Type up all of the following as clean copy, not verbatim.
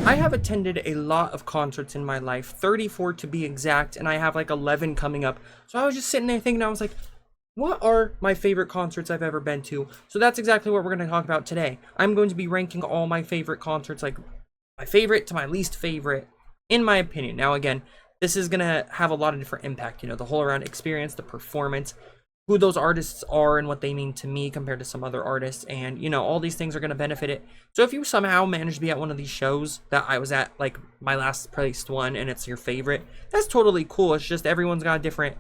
I have attended a lot of concerts in my life, 34 to be exact, and I have like 11 coming up. So I was just sitting there thinking, I was like, what are my favorite concerts I've ever been to? So that's exactly what we're going to talk about today. I'm going to be ranking all my favorite concerts, like my favorite to my least favorite, in my opinion. Now, again, this is going to have a lot of different impact, the whole around experience, the performance, who those artists are and what they mean to me compared to some other artists, and all these things are going to benefit it. So if you somehow manage to be at one of these shows that I was at, like my last placed one, and it's your favorite, that's totally cool. It's just everyone's got a different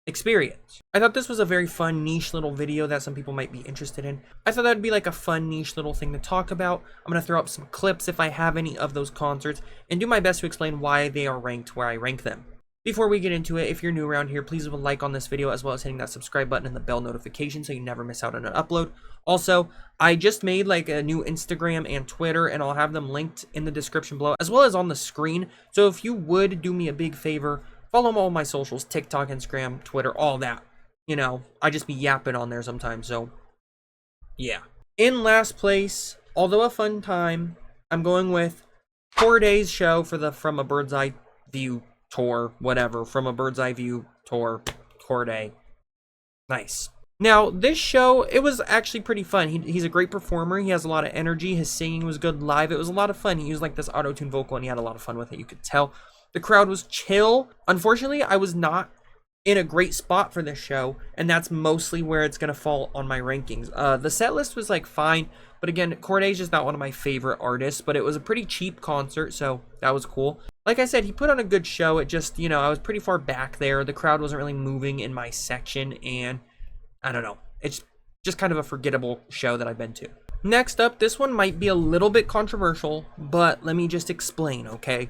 experience. I thought this was a very fun niche little video that some people might be interested in. I thought that would be like a fun niche little thing to talk about. I'm going to throw up some clips if I have any of those concerts and do my best to explain why they are ranked where I rank them. Before we get into it, if you're new around here, please leave a like on this video as well as hitting that subscribe button and the bell notification so you never miss out on an upload. Also, I just made like a new Instagram and Twitter, and I'll have them linked in the description below as well as on the screen. So if you would do me a big favor, follow all my socials, TikTok, Instagram, Twitter, all that. I just be yapping on there sometimes, so yeah. In last place, although a fun time, I'm going with Cordae's show for the From a Bird's Eye View tour, whatever, From a Bird's Eye View tour, Cordae. Nice. Now, this show, it was actually pretty fun. He's a great performer. He has a lot of energy. His singing was good live. It was a lot of fun. He used like this auto-tune vocal, and he had a lot of fun with it. You could tell. The crowd was chill. Unfortunately, I was not in a great spot for this show, and that's mostly where it's going to fall on my rankings. The set list was like fine, but again, Cordae's just not one of my favorite artists, but it was a pretty cheap concert, so that was cool. Like I said, he put on a good show. It just, I was pretty far back there. The crowd wasn't really moving in my section, and I don't know. It's just kind of a forgettable show that I've been to. Next up, this one might be a little bit controversial, but let me just explain, okay?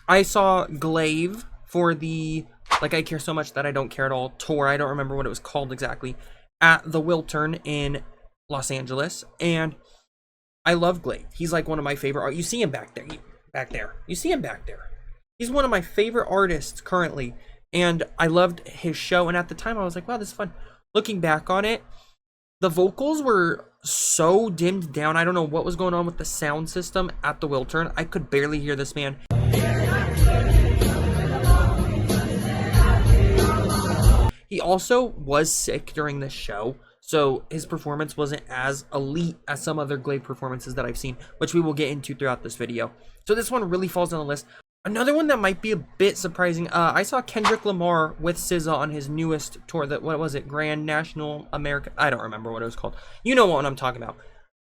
I saw Glaive for the Like I Care So Much That I Don't Care At All tour. I don't remember what it was called exactly. At the Wiltern in Los Angeles. And I love Glaive. He's like one of my favorite. You see him back there. You see him back there. He's one of my favorite artists currently. And I loved his show. And at the time I was like, wow, this is fun. Looking back on it, the vocals were so dimmed down. I don't know what was going on with the sound system at the Wiltern. I could barely hear this man. He also was sick during this show, so his performance wasn't as elite as some other Glaive performances that I've seen, which we will get into throughout this video. So this one really falls on the list. Another one that might be a bit surprising, I saw Kendrick Lamar with SZA on his newest tour. What was it? Grand National America? I don't remember what it was called. You know what I'm talking about.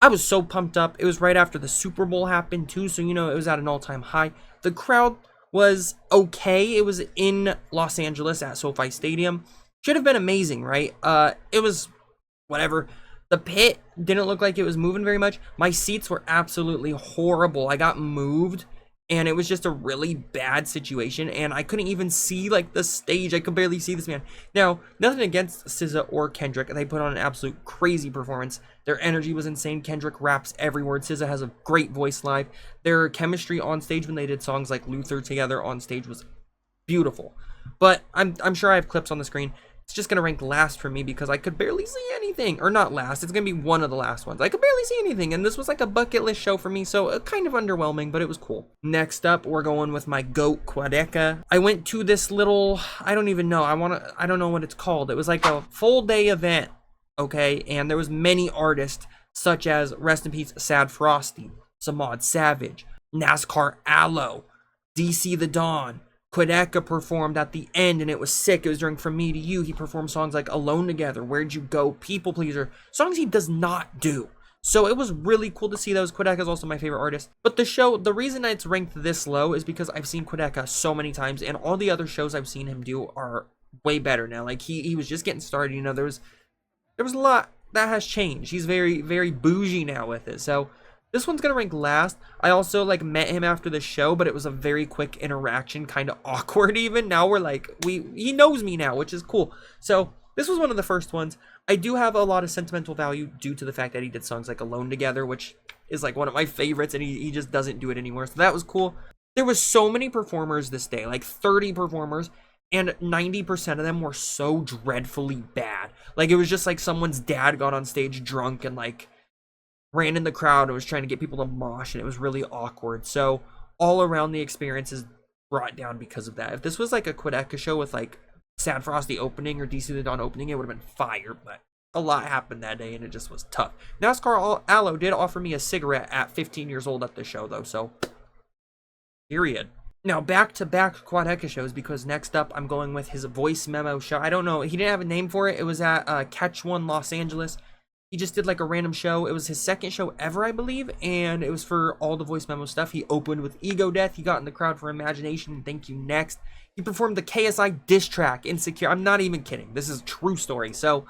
I was so pumped up. It was right after the Super Bowl happened too, so it was at an all-time high. The crowd was okay. It was in Los Angeles at SoFi Stadium. Should have been amazing, right? It was whatever. The pit didn't look like it was moving very much. My seats were absolutely horrible. I got moved, and it was just a really bad situation, and I couldn't even see like the stage. I could barely see this man. Now, nothing against SZA or Kendrick. They put on an absolute crazy performance. Their energy was insane. Kendrick raps every word. SZA has a great voice live. Their chemistry on stage when they did songs like Luther together on stage was beautiful. But I'm sure I have clips on the screen. It's just going to rank last for me because I could barely see anything. Or not last. It's going to be one of the last ones. I could barely see anything. And this was like a bucket list show for me. So kind of underwhelming, but it was cool. Next up, we're going with my GOAT, Quadeca. I went to this little, I don't even know. I don't know what it's called. It was like a full day event. Okay. And there was many artists such as, rest in peace, Sad Frosty, Samad Savage, NASCAR Aloe, DC The Dawn. Quadeca performed at the end, and it was sick. It was during From Me to You. He performed songs like Alone Together, Where'd You Go, People Pleaser, songs he does not do. So it was really cool to see those. Quadeca is also my favorite artist. But the reason it's ranked this low is because I've seen Quadeca so many times, and all the other shows I've seen him do are way better now. Like he was just getting started. There was a lot that has changed. He's very, very bougie now with it. So this one's gonna rank last. I also met him after the show, but it was a very quick interaction, kind of awkward even. Now we're he knows me now, which is cool. So this was one of the first ones. I do have a lot of sentimental value due to the fact that he did songs like Alone Together, which is one of my favorites, and he just doesn't do it anymore. So that was cool. There was so many performers this day, 30 performers, and 90% of them were so dreadfully bad. It was just someone's dad got on stage drunk and ran in the crowd and was trying to get people to mosh, and it was really awkward. So all around the experience is brought down because of that. If this was like a Quedeca show with like Sad Frosty opening or DC the Dawn opening, it would have been fire, but a lot happened that day and it just was tough. NASCAR Allo did offer me a cigarette at 15 years old at the show though, so period. Now back-to-back Quadeca shows, because next up I'm going with his voice memo show. I don't know, he didn't have a name for it. It was at Catch One Los Angeles. He just did like a random show. It was his second show ever, I believe, and it was for all the voice memo stuff. He opened with Ego Death. He got in the crowd for Imagination and Thank You Next. He performed the KSI diss track, Insecure. I'm not even kidding. This is a true story. So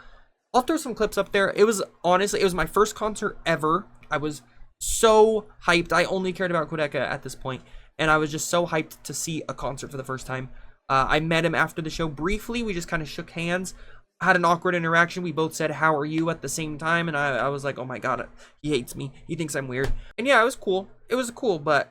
I'll throw some clips up there. It was honestly, it was my first concert ever. I was so hyped. I only cared about Quedeca at this point, and I was just so hyped to see a concert for the first time. I met him after the show briefly. We just kind of shook hands, had an awkward interaction. We both said, "How are you?" at the same time, and I was like, oh my god, he hates me. He thinks I'm weird. And yeah, it was cool. It was cool, but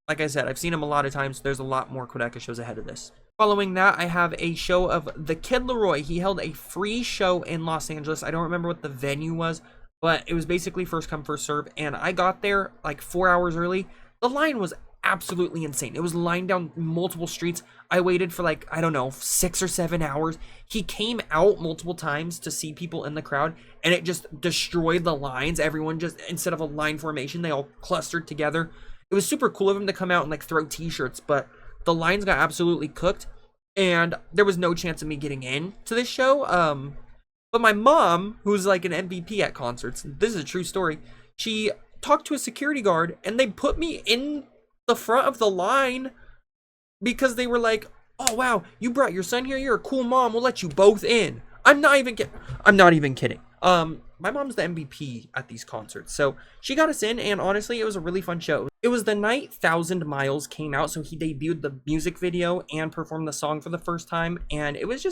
like I said, I've seen him a lot of times. There's a lot more Quedeca shows ahead of this. Following that, I have a show of the Kid Laroi. He held a free show in Los Angeles. I don't remember what the venue was, but it was basically first come, first serve. And I got there like 4 hours early. The line was absolutely insane. It was lined down multiple streets. I waited for like, I don't know, 6 or 7 hours. He came out multiple times to see people in the crowd, and it just destroyed the lines. Everyone just, instead of a line formation, they all clustered together. It was super cool of him to come out and like throw t-shirts, but the lines got absolutely cooked, and there was no chance of me getting in to this show. But my mom, who's like an MVP at concerts, this is a true story, she talked to a security guard, and they put me in the front of the line because they were like, "Oh wow, you brought your son here. You're a cool mom. We'll let you both in." I'm not even kidding. My mom's the MVP at these concerts, so she got us in, and honestly, it was a really fun show. It was the night 1,000 Miles came out, so he debuted the music video and performed the song for the first time, and it was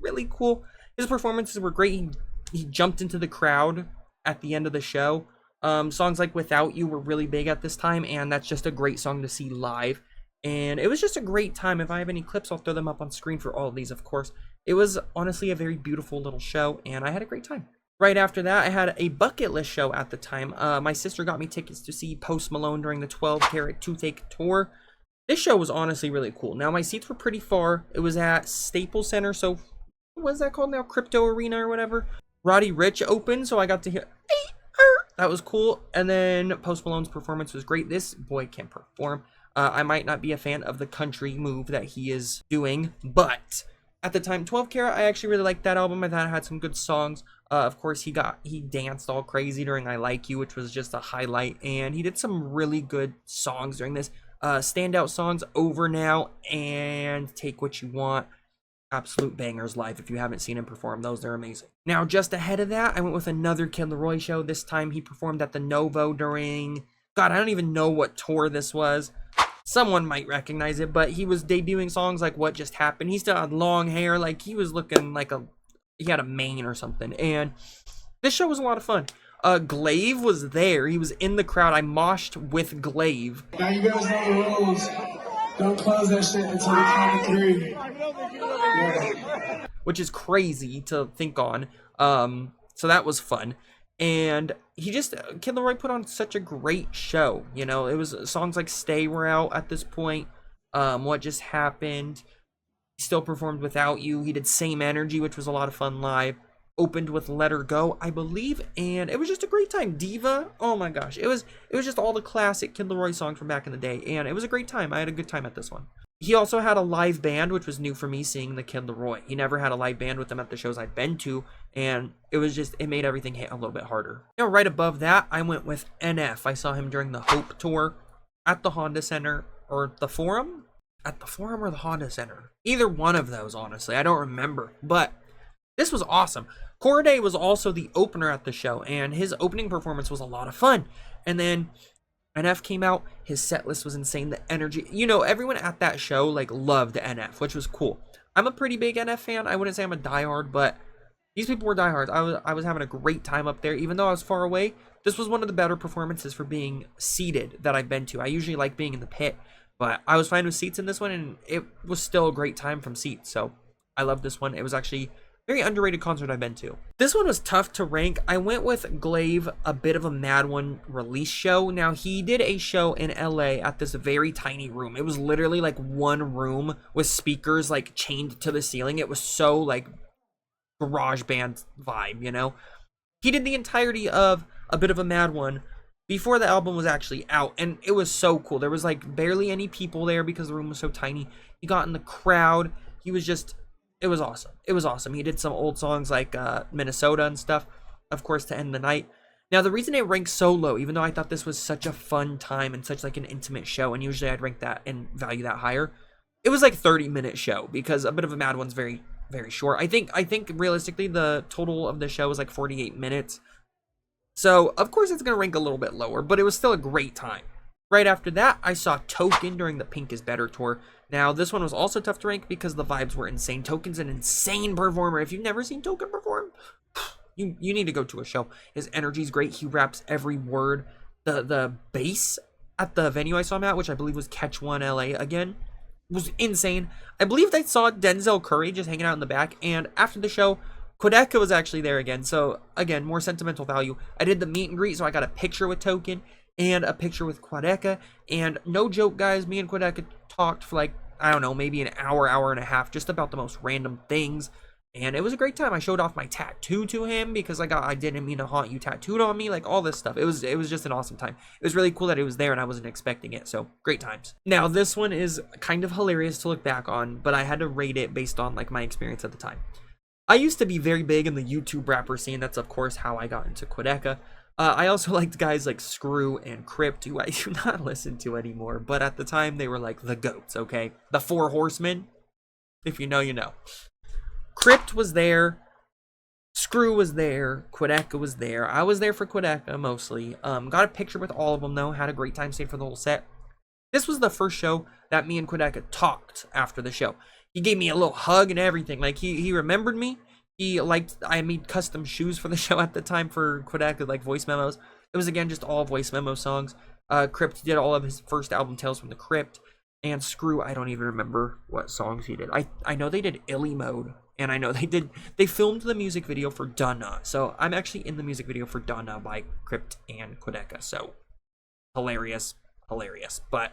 really cool. His performances were great. He jumped into the crowd at the end of the show. Songs like Without You were really big at this time, and that's just a great song to see live. And it was just a great time. If I have any clips, I'll throw them up on screen for all of these, of course. It was honestly a very beautiful little show, and I had a great time. Right after that, I had a bucket list show at the time. My sister got me tickets to see Post Malone during the 12 Carat Toothache Tour. This show was honestly really cool. Now, my seats were pretty far. It was at Staples Center, so what is that called now? Crypto Arena or whatever. Roddy Ricch opened, so I got to hear... That was cool. And then Post Malone's performance was great. This boy can perform. I might not be a fan of the country move that he is doing, but at the time, 12 Carat, I actually really liked that album. I thought it had some good songs. Of course, he danced all crazy during I Like You, which was just a highlight, and he did some really good songs during this. Standout songs, Over Now and Take What You Want. Absolute bangers live. If you haven't seen him perform, those are amazing. Now, just ahead of that, I went with another Kid Laroi show. This time he performed at the Novo during, God, I don't even know what tour this was. Someone might recognize it, but he was debuting songs like What Just Happened. He still had long hair, like he was looking like he had a mane or something. And this show was a lot of fun. Glaive was there. He was in the crowd. I moshed with Glaive. Now you guys know the rules. Don't close that shit until we count to 3. Yeah. Which is crazy to think on. So that was fun. And Kid Laroi put on such a great show. You know, it was songs like Stay were out at this point. What Just Happened. He still performed Without You. He did Same Energy, which was a lot of fun live. Opened with Let Her Go, I believe, and it was just a great time. Diva, oh my gosh, it was just all the classic Kid Laroi songs from back in the day, and it was a great time. I had a good time at this one. He also had a live band, which was new for me seeing the Kid Laroi. He never had a live band with them at the shows I'd been to, and it made everything hit a little bit harder. Now, right above that, I went with NF. I saw him during the Hope Tour at the Honda Center, or the Forum? At the Forum or the Honda Center? Either one of those, honestly. I don't remember, but this was awesome. Corday was also the opener at the show, and his opening performance was a lot of fun. And then NF came out. His set list was insane. The energy, you know, everyone at that show like loved NF, which was cool. I'm a pretty big NF fan. I wouldn't say I'm a diehard, but these people were diehards. I was having a great time up there, even though I was far away. This was one of the better performances for being seated that I've been to. I usually like being in the pit, but I was fine with seats in this one, and it was still a great time from seats. So I loved this one. It was actually very underrated concert I've been to. This one was tough to rank. I went with Glaive, A Bit of a Mad One release show. Now, he did a show in LA at this very tiny room. It was literally like one room with speakers like chained to the ceiling. It was so like garage band vibe, you know? He did the entirety of A Bit of a Mad One before the album was actually out, and it was so cool. There was like barely any people there because the room was so tiny. He got in the crowd. He was just, it was awesome. It was awesome. He did some old songs like Minnesota and stuff, of course, to end the night. Now, the reason it ranks so low, even though I thought this was such a fun time and such like an intimate show, and usually I'd rank that and value that higher, it was like 30-minute show because A Bit of a Mad One's very, very short. I think realistically the total of the show was like 48 minutes. So, of course, it's going to rank a little bit lower, but it was still a great time. Right after that, I saw Token during the Pink is Better tour. Now, this one was also tough to rank because the vibes were insane. Token's an insane performer. If you've never seen Token perform, you need to go to a show. His energy's great. He raps every word. The bass at the venue I saw him at, which I believe was Catch One LA again, was insane. I believe I saw Denzel Curry just hanging out in the back, and after the show, Quedeca was actually there again, so again, more sentimental value. I did the meet and greet, so I got a picture with Token and a picture with Quedeca, and no joke, guys, me and Quedeca talked for like, I don't know, maybe an hour, hour and a half, just about the most random things, and it was a great time. I showed off my tattoo to him because I didn't mean to haunt you tattooed on me, like all this stuff. It was just an awesome time. It was really cool that it was there and I wasn't expecting it, so great times. Now, this one is kind of hilarious to look back on, but I had to rate it based on like my experience at the time. I used to be very big in the YouTube rapper scene. That's, of course, how I got into Quedeca. I also liked guys like Screw and Crypt, who I do not listen to anymore. But at the time, they were like the GOATs, okay? The Four Horsemen. If you know, you know. Crypt was there. Screw was there. Quedeca was there. I was there for Quedeca, mostly. Got a picture with all of them, though. Had a great time, stayed for the whole set. This was the first show that me and Quedeca talked after the show. He gave me a little hug and everything. Like, he remembered me. He liked, I made custom shoes for the show at the time for Quedeca, like voice memos. It was, again, just all voice memo songs. Crypt did all of his first album, Tales from the Crypt. And Screw, I don't even remember what songs he did. I know they did Illy Mode. And I know they filmed the music video for Dunna. So I'm actually in the music video for Dunna by Crypt and Quedeca. So hilarious. But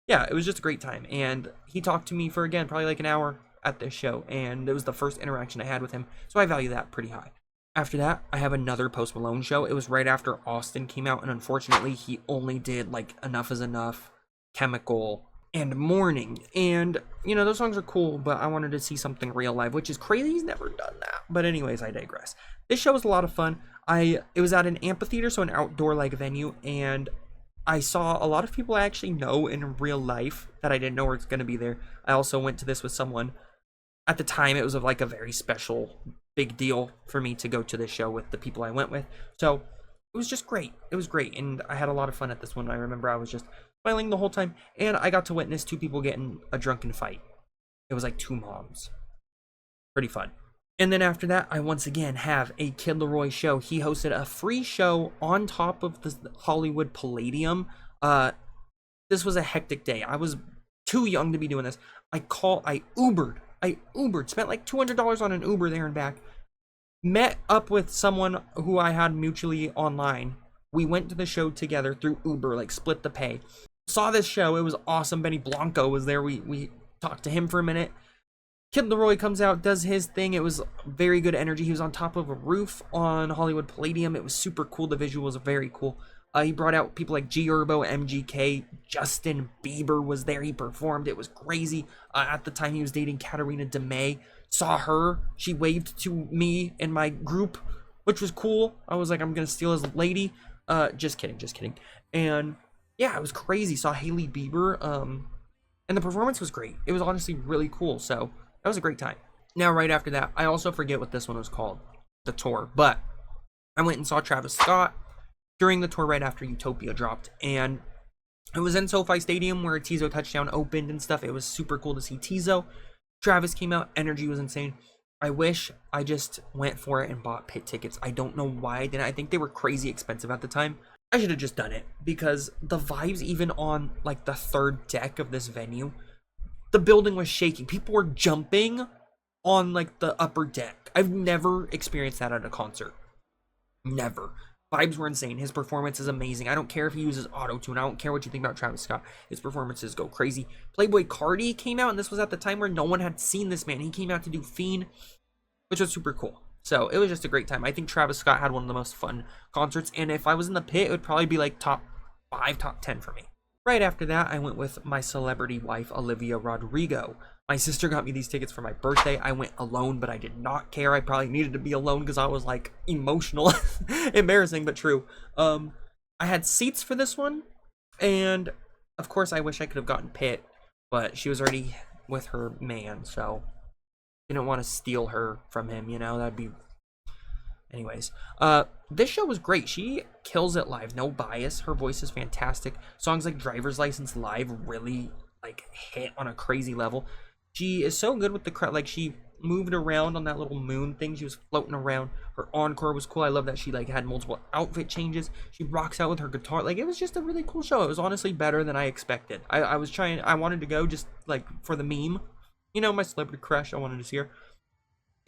yeah, it was just a great time. And he talked to me for, again, probably like an hour at this show. And it was the first interaction I had with him. So I value that pretty high. After that, I have another Post Malone show. It was right after Austin came out. And unfortunately, he only did like Enough Is Enough, Chemical, and Morning. And, you know, those songs are cool, but I wanted to see something real live, which is crazy. He's never done that. But anyways, I digress. This show was a lot of fun. It was at an amphitheater, so an outdoor like venue, and I saw a lot of people I actually know in real life that I didn't know were going to be there. I also went to this with someone. At the time, it was like a very special, big deal for me to go to this show with the people I went with. So it was just great. It was great, and I had a lot of fun at this one. I remember I was just smiling the whole time, and I got to witness two people getting a drunken fight. It was like two moms. Pretty fun. And then after that, I once again have a Kid Laroi show. He hosted a free show on top of the Hollywood Palladium. This was a hectic day. I was too young to be doing this. I Ubered, spent like $200 on an Uber there and back. Met up with someone who I had mutually online. We went to the show together through Uber, like split the pay. Saw this show. It was awesome. Benny Blanco was there. We talked to him for a minute. Kid Laroi comes out, does his thing. It was very good energy. He was on top of a roof on Hollywood Palladium. It was super cool. The visual was very cool. He brought out people like G Herbo, MGK, Justin Bieber was there. He performed. It was crazy. At the time, he was dating Katarina DeMay. Saw her. She waved to me and my group, which was cool. I was like, I'm going to steal his lady. Just kidding. And yeah, it was crazy. Saw Hailey Bieber. And the performance was great. It was honestly really cool. So that was a great time. Now, right after that, I also forget what this one was called, the tour, but I went and saw Travis Scott during the tour right after Utopia dropped, and it was in SoFi Stadium where Tizo Touchdown opened and stuff. It was super cool to see Tizo. Travis came out, energy was insane. I wish I just went for it and bought pit tickets. I don't know why I didn't. I think they were crazy expensive at the time. I should have just done it, because the vibes even on like the third deck of this venue, the building was shaking. People were jumping on like the upper deck. I've never experienced that at a concert. Never. Vibes were insane. His performance is amazing. I don't care if he uses auto-tune. I don't care what you think about Travis Scott. His performances go crazy. Playboi Carti came out, and this was at the time where no one had seen this man. He came out to do Fiend, which was super cool. So it was just a great time. I think Travis Scott had one of the most fun concerts, and if I was in the pit, it would probably be like top 5, top 10 for me. Right after that, I went with my celebrity wife, Olivia Rodrigo. My sister got me these tickets for my birthday. I went alone, but I did not care. I probably needed to be alone because I was like emotional. Embarrassing, but true. I had seats for this one, and of course I wish I could have gotten pit, but she was already with her man, so didn't want to steal her from him, you know. That'd be... Anyways, this show was great. She kills it live, no bias. Her voice is fantastic. Songs like Driver's License Live really like hit on a crazy level. She is so good with the crowd. Like, she moved around on that little moon thing. She was floating around. Her encore was cool. I love that she like had multiple outfit changes. She rocks out with her guitar. Like, it was just a really cool show. It was honestly better than I expected. I wanted to go just like for the meme, you know, my celebrity crush. I wanted to see her.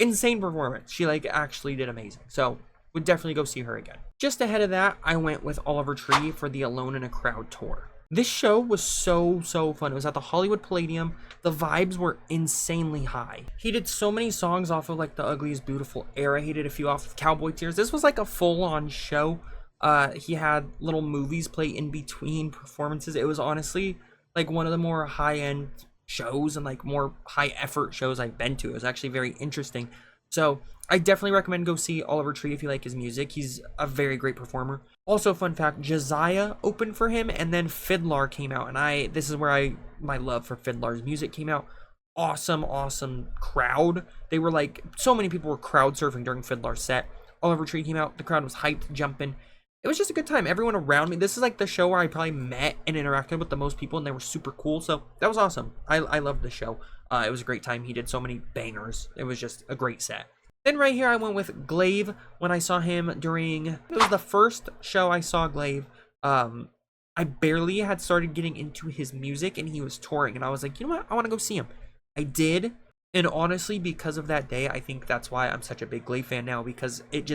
Insane performance. She like actually did amazing. So would definitely go see her again. Just ahead of that, I went with Oliver Tree for the Alone in a Crowd tour. This show was so fun. It was at the Hollywood Palladium. The vibes were insanely high. He did so many songs off of like the Ugly is Beautiful era. He did a few off of Cowboy Tears. This was like a full-on show. He had little movies play in between performances. It was honestly like one of the more high-end shows and like more high-effort shows I've been to. It was actually very interesting. So I definitely recommend go see Oliver Tree if you like his music. He's a very great performer. Also, fun fact, Josiah opened for him, and then Fiddler came out, and this is where my love for Fiddler's music came out. Awesome crowd. They were like, so many people were crowd surfing during Fiddler's set. Oliver Tree came out, the crowd was hyped, jumping. It was just a good time. Everyone around me, this is like the show where I probably met and interacted with the most people, and they were super cool, so that was awesome. I loved the show. It was a great time. He did so many bangers. It was just a great set. Then right here, I went with Glaive when I saw him during... It was the first show I saw Glaive. I barely had started getting into his music, and he was touring. And I was like, you know what? I want to go see him. I did. And honestly, because of that day, I think that's why I'm such a big Glaive fan now. Because it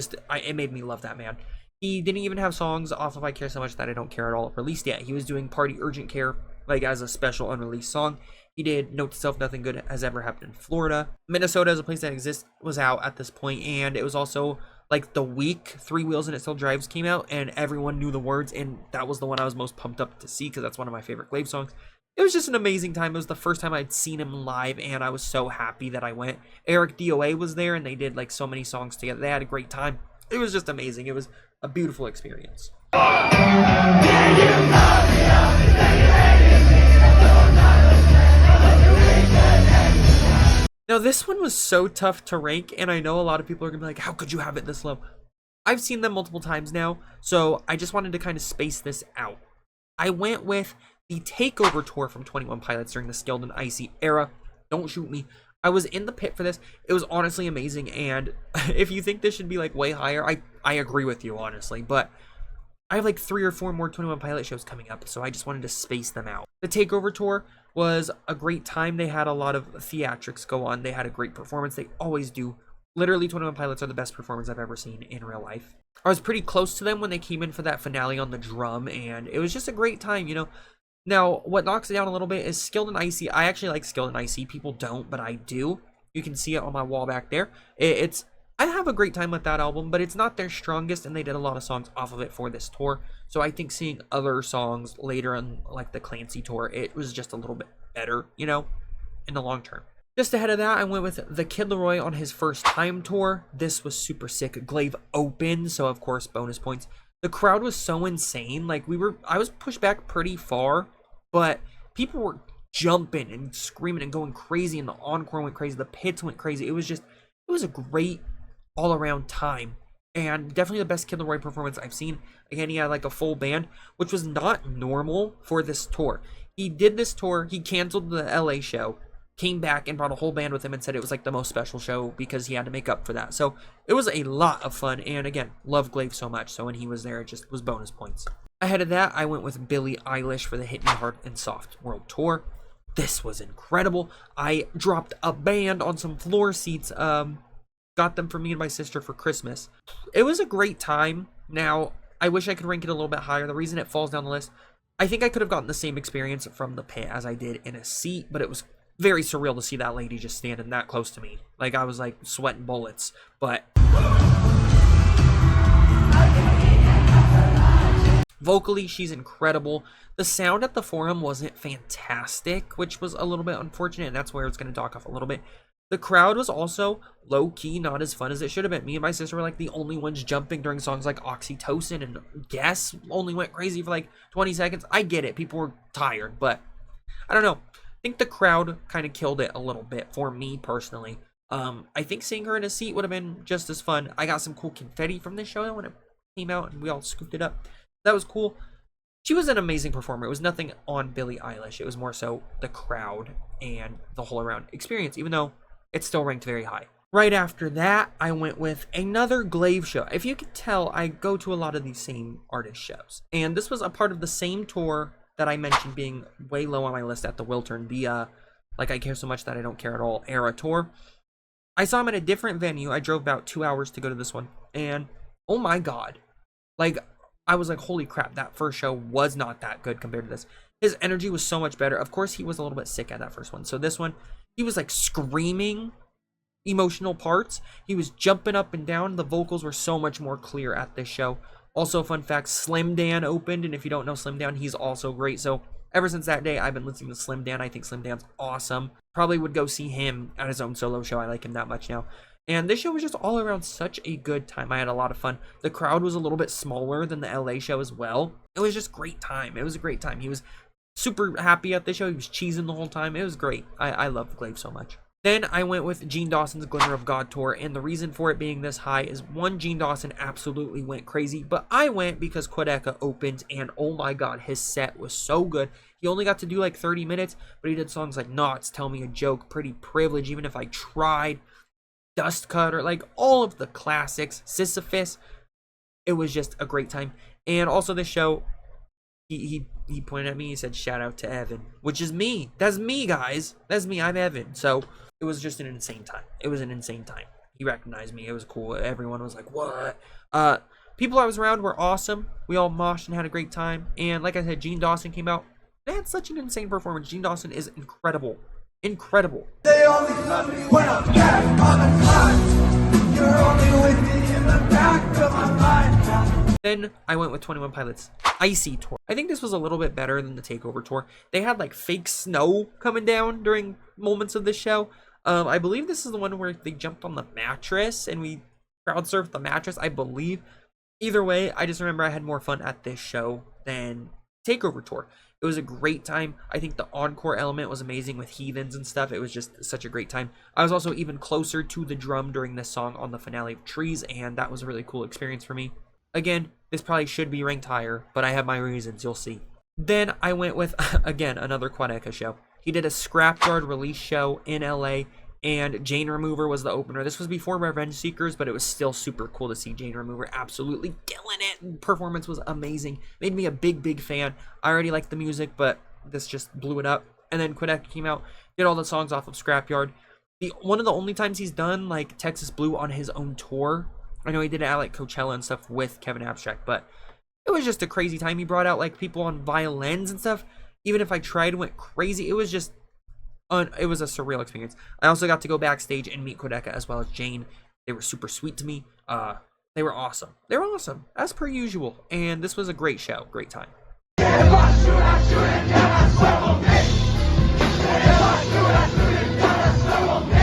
made me love that man. He didn't even have songs off of I Care So Much That I Don't Care At All released yet. He was doing Party Urgent Care, like as a special unreleased song. He did Note to Self, Nothing Good Has Ever Happened in Florida. Minnesota as a place that exists was out at this point, and it was also like the week Three Wheels and It Still Drives came out, and everyone knew the words, and that was the one I was most pumped up to see because that's one of my favorite Glaive songs. It was just an amazing time. It was the first time I'd seen him live, and I was so happy that I went. Eric DOA was there, and they did like so many songs together. They had a great time. It was just amazing. It was a beautiful experience. Now, this one was so tough to rank, and I know a lot of people are going to be like, how could you have it this low? I've seen them multiple times now, so I just wanted to kind of space this out. I went with the Takeover tour from 21 Pilots during the Skilled and Icy era. Don't shoot me. I was in the pit for this. It was honestly amazing, and if you think this should be like way higher, I agree with you, honestly, but I have like 3 or 4 more 21 Pilot shows coming up, so I just wanted to space them out. The Takeover tour was a great time. They had a lot of theatrics go on. They had a great performance. They always do. Literally, 21 Pilots are the best performers I've ever seen in real life. I was pretty close to them when they came in for that finale on the drum, and it was just a great time, you know. Now, what knocks it down a little bit is Skilled and Icy. I actually like Skilled and Icy. People don't, but I do. You can see it on my wall back there. I have a great time with that album, but it's not their strongest, and they did a lot of songs off of it for this tour. So I think seeing other songs later on, like the Clancy tour, it was just a little bit better, you know, in the long term. Just ahead of that, I went with the Kid Laroi on his first time tour. This was super sick. Glaive opened, so of course, bonus points. The crowd was so insane. Like, I was pushed back pretty far, but people were jumping and screaming and going crazy, and the encore went crazy. The pits went crazy. It was a great all-around time, and definitely the best Kid Laroi performance I've seen. Again, he had like a full band, which was not normal for this tour. He did this tour, he canceled the LA show, came back and brought a whole band with him and said it was like the most special show because he had to make up for that. So it was a lot of fun, and again, love Glaive so much, so when he was there, it just was bonus points. Ahead of that, I went with Billie Eilish for the Hit Me Hard and Soft World Tour. This was incredible. I dropped a band on some floor seats, got them for me and my sister for Christmas. It was a great time. Now, I wish I could rank it a little bit higher. The reason it falls down the list, I think I could have gotten the same experience from the pit as I did in a seat, but it was very surreal to see that lady just standing that close to me. Like, I was like sweating bullets. But vocally, she's incredible. The sound at the Forum wasn't fantastic, which was a little bit unfortunate, and that's where it's going to dock off a little bit. The crowd was also low-key, not as fun as it should have been. Me and my sister were like the only ones jumping during songs like Oxytocin, and Guess only went crazy for like 20 seconds. I get it. People were tired, but I don't know. I think the crowd kind of killed it a little bit for me personally. I think seeing her in a seat would have been just as fun. I got some cool confetti from this show when it came out, and we all scooped it up. That was cool. She was an amazing performer. It was nothing on Billie Eilish. It was more so the crowd and the whole around experience, even though it's still ranked very high. Right after that, I went with another Glaive show. If you could tell, I go to a lot of these same artist shows. And this was a part of the same tour that I mentioned being way low on my list at the Wiltern. The, like I Care So Much That I Don't Care At All era tour. I saw him at a different venue. I drove about 2 hours to go to this one. And, oh my god. Like, I was like, holy crap, that first show was not that good compared to this. His energy was so much better. Of course, he was a little bit sick at that first one. So this one, he was like screaming emotional parts. He was jumping up and down. The vocals were so much more clear at this show. Also, fun fact, Slim Dan opened. And if you don't know Slim Dan, he's also great. So ever since that day, I've been listening to Slim Dan. I think Slim Dan's awesome. Probably would go see him at his own solo show. I like him that much now. And this show was just all around such a good time. I had a lot of fun. The crowd was a little bit smaller than the LA show as well. It was just great time. It was a great time. He was super happy at the show. He was cheesing the whole time. It was great. I love Glaive so much. Then I went with Gene Dawson's Glimmer of God tour, and the reason for it being this high is one, Gene Dawson absolutely went crazy, but I went because Quedeca opened, and oh my god, his set was so good. He only got to do like 30 minutes, but he did songs like Knots, Tell Me a Joke, Pretty Privilege, Even If I Tried, Dust Cutter, like all of the classics, Sisyphus. It was just a great time. And also this show, he pointed at me, he said shout out to Evan, which is me. That's me, guys. That's me. I'm Evan. So it was just an insane time. It was an insane time. He recognized me. It was cool. Everyone was like, what? People I was around were awesome. We all moshed and had a great time. And like I said, Gene Dawson came out. They had such an insane performance. Gene Dawson is incredible. Incredible. They only love me when I'm back on the clock. You're only with me in the back of my mind. Then I went with 21 Pilots Icy tour. I think this was a little bit better than the Takeover tour. They had like fake snow coming down during moments of the show. I believe this is the one where they jumped on the mattress and we crowd surfed the mattress, I believe. Either way, I just remember I had more fun at this show than Takeover tour. It was a great time. I think the encore element was amazing with heathens and stuff. It was just such a great time. I was also even closer to the drum during this song on the finale of Trees, and that was a really cool experience for me. Again, this probably should be ranked higher, but I have my reasons, you'll see. Then I went with, again, another Quedeca show. He did a Scrapyard release show in LA, and Jane Remover was the opener. This was before Revenge Seekers, but it was still super cool to see Jane Remover absolutely killing it. Performance was amazing. Made me a big fan. I already liked the music, but this just blew it up. And then Quedeca came out, did all the songs off of Scrapyard. One of the only times he's done like Texas Blue on his own tour. I know he did it at like Coachella and stuff with Kevin Abstract, but it was just a crazy time. He brought out like people on violins and stuff. Even If I Tried went crazy. It was just it was a surreal experience. I also got to go backstage and meet Quedeca as well as Jane. They were super sweet to me. They were awesome. They were awesome, as per usual. And this was a great show. Great time. If I shoot, I shoot it down, I swear on me. If I shoot, I shoot it down, I swear on me.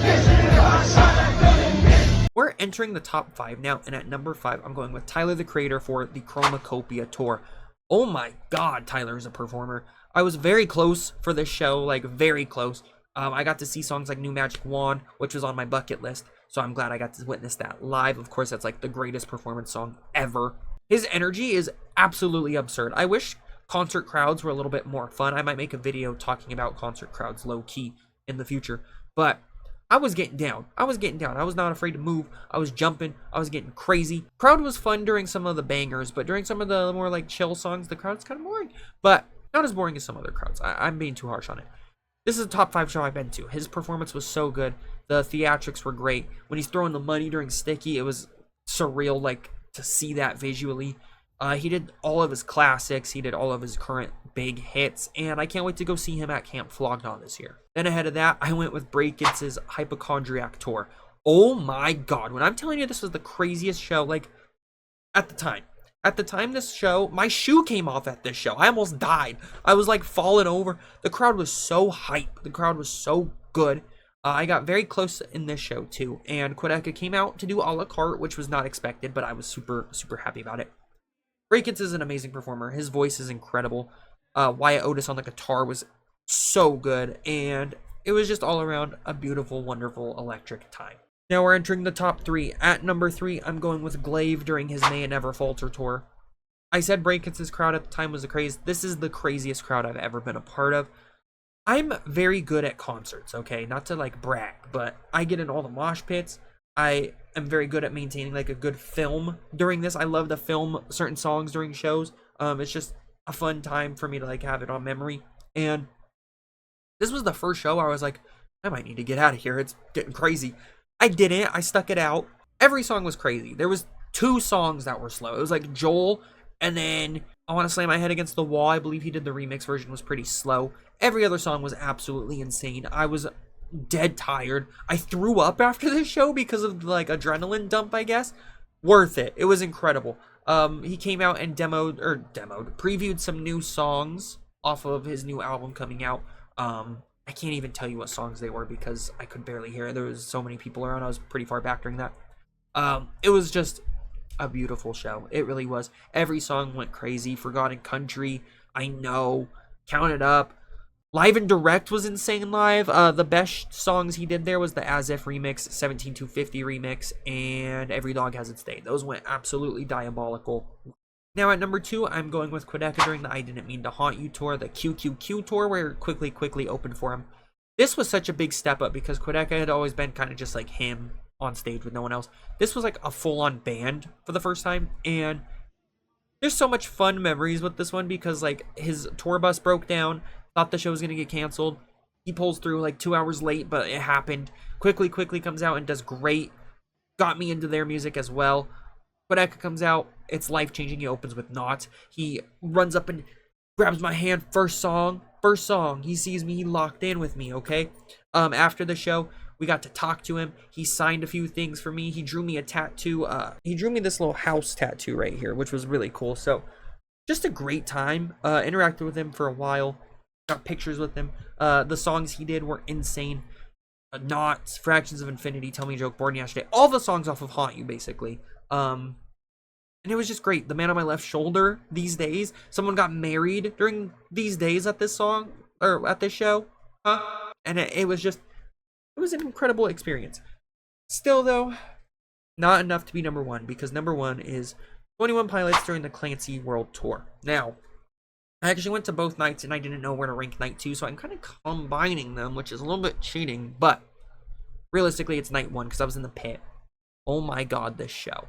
Listen, if I shot, I couldn't miss. We're entering the top 5 now, and at number 5, I'm going with Tyler, the Creator, for the Chromacopia tour. Oh my god, Tyler is a performer. I was very close for this show, like very close. I got to see songs like New Magic Wand, which was on my bucket list, so I'm glad I got to witness that live. Of course, that's like the greatest performance song ever. His energy is absolutely absurd. I wish concert crowds were a little bit more fun. I might make a video talking about concert crowds low-key in the future, but I was getting down. I was not afraid to move. I was jumping. I was getting crazy. Crowd was fun during some of the bangers, but during some of the more like chill songs, the crowd's kind of boring. But not as boring as some other crowds. I'm being too harsh on it. This is a top 5 show I've been to. His performance was so good. The theatrics were great. When he's throwing the money during Sticky, it was surreal, like, to see that visually. He did all of his classics. He did all of his current big hits. And I can't wait to go see him at Camp Flog Gnaw this year. Then ahead of that, I went with Breakits' Hypochondriac Tour. Oh my god. When I'm telling you this was the craziest show, like, at the time. At the time this show, my shoe came off at this show. I almost died. I was, like, falling over. The crowd was so hype. The crowd was so good. I got very close in this show, too. And Quedeca came out to do a la carte, which was not expected, but I was super, super happy about it. Breakits is an amazing performer. His voice is incredible. Wyatt Otis on the guitar was so good. And it was just all around a beautiful, wonderful, electric time. Now we're entering the top 3. At number 3, I'm going with Glaive during his May It Never Falter tour. I said Breakits' crowd at the time was the craziest. This is the craziest crowd I've ever been a part of. I'm very good at concerts, okay? Not to, like, brag, but I get in all the mosh pits. I am very good at maintaining, like, a good film during this. I love to film certain songs during shows. It's just a fun time for me to, like, have it on memory. And this was the first show I was like, I might need to get out of here. It's getting crazy. I didn't. I stuck it out. Every song was crazy. There was 2 songs that were slow. It was, like, Joel, and then I Want to Slam My Head Against the Wall. I believe he did the remix version, was pretty slow. Every other song was absolutely insane. I was dead tired. I threw up after this show because of, like, adrenaline dump, I guess. Worth it. It was incredible. He came out and previewed some new songs off of his new album coming out. I can't even tell you what songs they were because I could barely hear it. There was so many people around. I was pretty far back during that. It was just a beautiful show. It really was. Every song went crazy. Forgotten Country, I Know, Count It Up. Live and Direct was insane live. The best songs he did there was the As If remix, 17250 remix, and Every Dog Has Its Day. Those went absolutely diabolical. Now at number 2, I'm going with Quedeca during the I Didn't Mean to Haunt You tour, the QQQ tour, where it quickly opened for him. This was such a big step up because Quedeca had always been kind of just like him on stage with no one else. This was like a full-on band for the first time, and there's so much fun memories with this one because, like, his tour bus broke down, thought the show was going to get canceled. He pulls through like 2 hours late, but it happened. Quickly comes out and does great. Got me into their music as well. Quedeca comes out, it's life-changing. He opens with Not. He runs up and grabs my hand. First song. He sees me, he locked in with me, okay? After the show, we got to talk to him. He signed a few things for me. He drew me a tattoo. He drew me this little house tattoo right here, which was really cool. So, just a great time. Interacted with him for a while. Got pictures with him. The songs he did were insane. Knots, Fractions of Infinity, Tell Me a Joke, Born Yesterday. All the songs off of Haunt You, basically. And it was just great. The Man on My Left Shoulder, These Days. Someone got married during These Days at this song, or at this show. And it was just, it was an incredible experience. Still, though, not enough to be number 1, because number 1 is 21 Pilots during the Clancy World Tour. Now, I actually went to both nights, and I didn't know where to rank night 2, so I'm kind of combining them, which is a little bit cheating, but realistically, it's night 1, because I was in the pit. Oh my god, this show.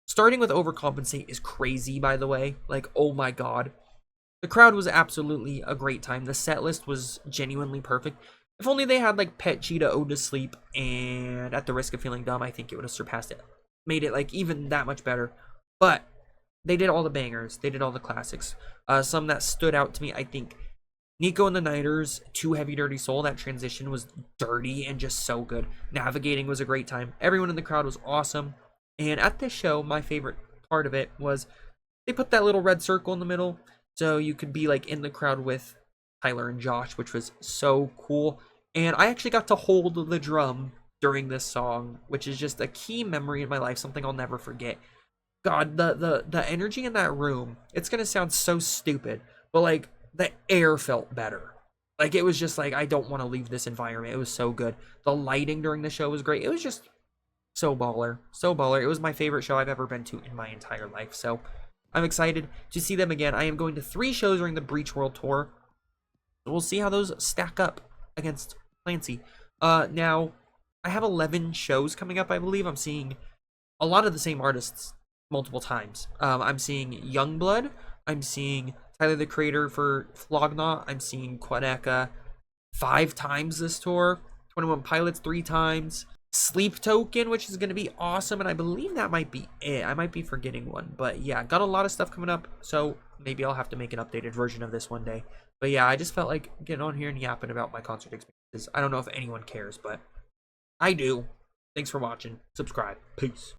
Starting with Overcompensate is crazy, by the way. Like, oh my god. The crowd was absolutely a great time. The set list was genuinely perfect. If only they had, like, Pet Cheetah, Ode to Sleep, and At the Risk of Feeling Dumb, I think it would have surpassed it. Made it, like, even that much better. But they did all the bangers. They did all the classics. Some that stood out to me, I think, Nico and the Nighters, Too Heavy Dirty Soul. That transition was dirty and just so good. Navigating was a great time. Everyone in the crowd was awesome. And at this show, my favorite part of it was they put that little red circle in the middle so you could be, like, in the crowd with Tyler and Josh, which was so cool. And I actually got to hold the drum during this song, which is just a key memory in my life, something I'll never forget. God, the energy in that room, it's going to sound so stupid, but, like, the air felt better. Like, it was just like, I don't want to leave this environment. It was so good. The lighting during the show was great. It was just so baller. So baller. It was my favorite show I've ever been to in my entire life. So I'm excited to see them again. I am going to 3 shows during the Breach World Tour. We'll see how those stack up against Clancy. Now, I have 11 shows coming up, I believe. I'm seeing a lot of the same artists multiple times. I'm seeing Youngblood. I'm seeing Tyler, the Creator for Flog Gnaw. I'm seeing Quedeca 5 times this tour. 21 Pilots 3 times. Sleep Token, which is going to be awesome, and I believe that might be it. I might be forgetting one, but yeah, got a lot of stuff coming up, so maybe I'll have to make an updated version of this one day. But yeah, I just felt like getting on here and yapping about my concert experiences. I don't know if anyone cares, but I do. Thanks for watching. Subscribe. Peace.